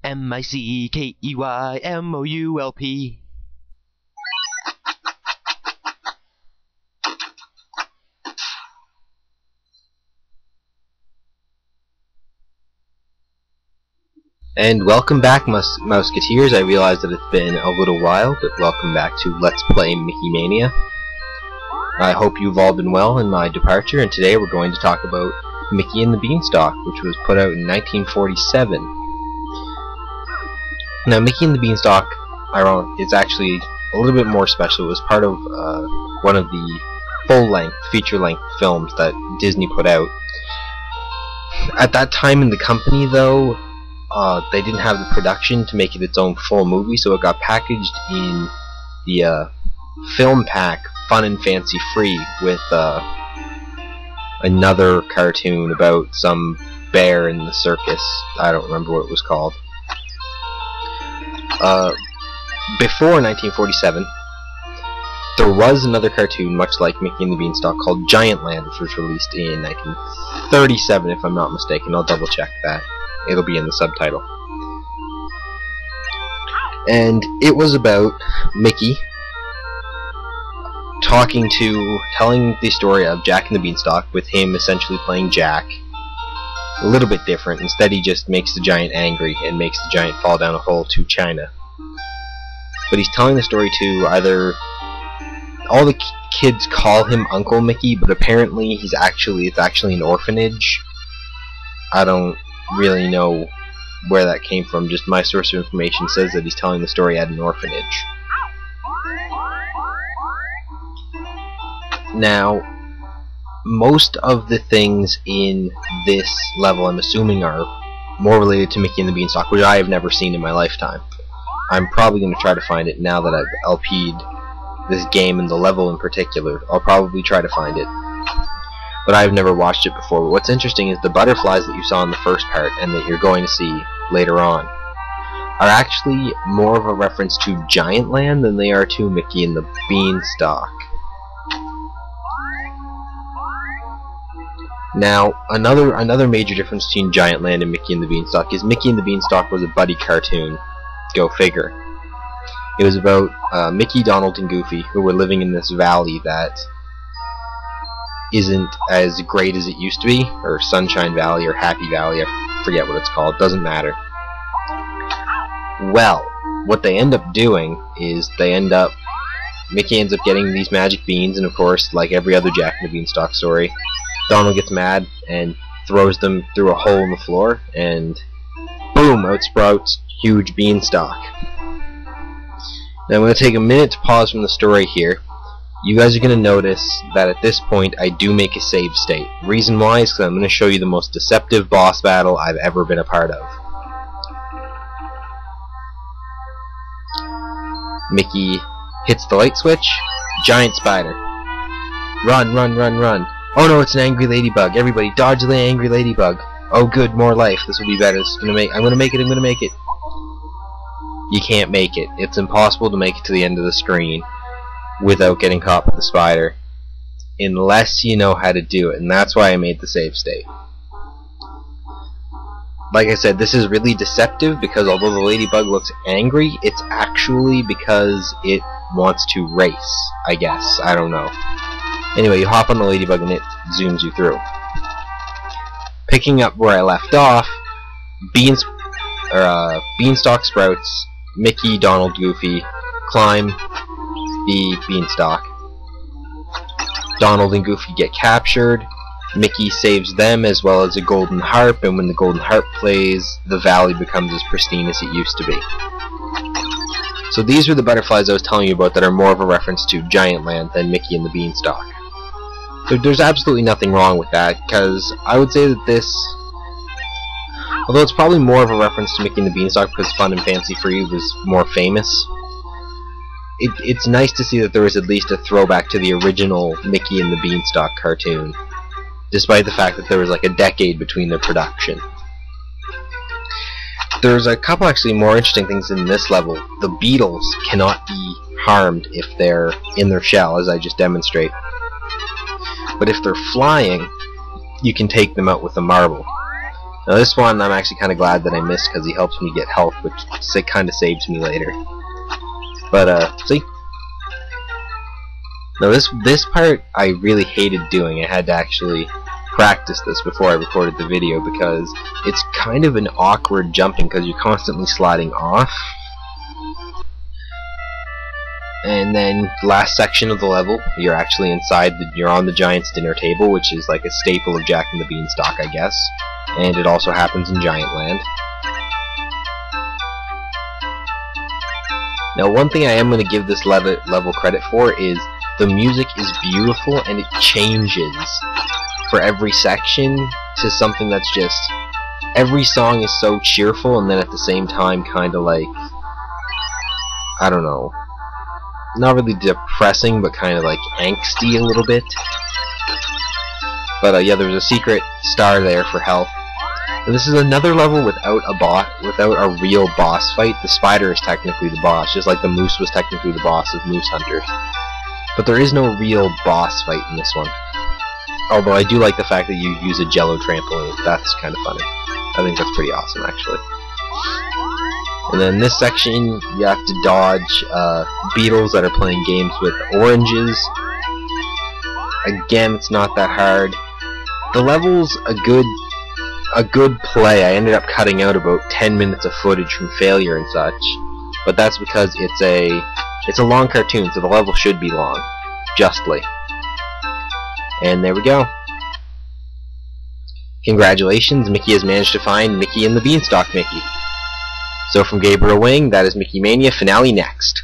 MICKEYMOULP. And welcome back, Mouseketeers. I realize that it's been a little while, but welcome back to Let's Play Mickey Mania. I hope you've all been well in my departure, and today we're going to talk about Mickey and the Beanstalk, which was put out in 1947. Now, Mickey and the Beanstalk is actually a little bit more special. It was part of one of the full-length, feature-length films that Disney put out. At that time in the company, though, they didn't have the production to make it its own full movie, so it got packaged in the film pack Fun and Fancy Free with another cartoon about some bear in the circus. I don't remember what it was called. Before 1947, there was another cartoon much like Mickey and the Beanstalk called Giant Land, which was released in 1937, if I'm not mistaken. I'll double check that. It'll be in the subtitle. And it was about Mickey telling the story of Jack and the Beanstalk, with him essentially playing Jack. A little bit different. Instead, he just makes the giant angry and makes the giant fall down a hole to China. But he's telling the story to either... all the kids call him Uncle Mickey, but apparently it's actually an orphanage. I don't really know where that came from. Just my source of information says that he's telling the story at an orphanage. Now, most of the things in this level, I'm assuming, are more related to Mickey and the Beanstalk, which I have never seen in my lifetime. I'm probably going to try to find it now that I've LP'd this game and the level in particular. I'll probably try to find it. But I've never watched it before. But what's interesting is the butterflies that you saw in the first part and that you're going to see later on are actually more of a reference to Giant Land than they are to Mickey and the Beanstalk. Now, another major difference between Giant Land and Mickey and the Beanstalk is Mickey and the Beanstalk was a buddy cartoon. Go figure. It was about Mickey, Donald, and Goofy, who were living in this valley that isn't as great as it used to be, or Sunshine Valley, or Happy Valley, I forget what it's called, doesn't matter. Well, what they end up doing is Mickey ends up getting these magic beans, and of course, like every other Jack and the Beanstalk story, Donald gets mad and throws them through a hole in the floor, and boom, out sprouts huge beanstalk. Now I'm going to take a minute to pause from the story here. You guys are going to notice that at this point I do make a save state. Reason why is because I'm going to show you the most deceptive boss battle I've ever been a part of. Mickey hits the light switch. Giant spider. Run, run, run, run. Oh no, it's an angry ladybug. Everybody dodge the angry ladybug. Oh good, more life. This will be better. I'm gonna make it. You can't make it. It's impossible to make it to the end of the screen without getting caught by the spider, unless you know how to do it, and that's why I made the save state. Like I said, this is really deceptive because although the ladybug looks angry, it's actually because it wants to race, I guess. I don't know. Anyway, you hop on the ladybug and it zooms you through. Picking up where I left off, Beanstalk sprouts, Mickey, Donald, Goofy climb the beanstalk. Donald and Goofy get captured. Mickey saves them as well as a golden harp, and when the golden harp plays, the valley becomes as pristine as it used to be. So these are the butterflies I was telling you about that are more of a reference to Giant Land than Mickey and the Beanstalk. So there's absolutely nothing wrong with that, because I would say that this, although it's probably more of a reference to Mickey and the Beanstalk because Fun and Fancy Free was more famous, it's nice to see that there was at least a throwback to the original Mickey and the Beanstalk cartoon, despite the fact that there was like a decade between their production. There's a couple actually more interesting things in this level. The beetles cannot be harmed if they're in their shell, as I just demonstrate. But if they're flying, you can take them out with a marble. Now this one I'm actually kind of glad that I missed because he helps me get health, which kind of saves me later. But see? Now this part I really hated doing. I had to actually practice this before I recorded the video because it's kind of an awkward jumping because you're constantly sliding off. And then last section of the level, you're actually inside you're on the Giant's dinner table, which is like a staple of Jack and the Beanstalk, I guess. And it also happens in Giant Land. Now one thing I am going to give this level credit for is the music is beautiful and it changes for every section to something that's just, every song is so cheerful and then at the same time kind of like, I don't know, not really depressing but kind of like angsty a little bit. But yeah, there's a secret star there for health. And this is another level without a real boss fight. The spider is technically the boss, just like the moose was technically the boss of Moose Hunters. But there is no real boss fight in this one. Although I do like the fact that you use a jello trampoline. That's kind of funny. I think that's pretty awesome, actually. And then this section, you have to dodge beetles that are playing games with oranges. Again, it's not that hard. The level's a good play. I ended up cutting out about 10 minutes of footage from failure and such. But that's because it's a long cartoon, so the level should be long. Justly. And there we go. Congratulations, Mickey has managed to find Mickey and the Beanstalk Mickey. So from Gabrielwingue, that is Mickey Mania, finale next.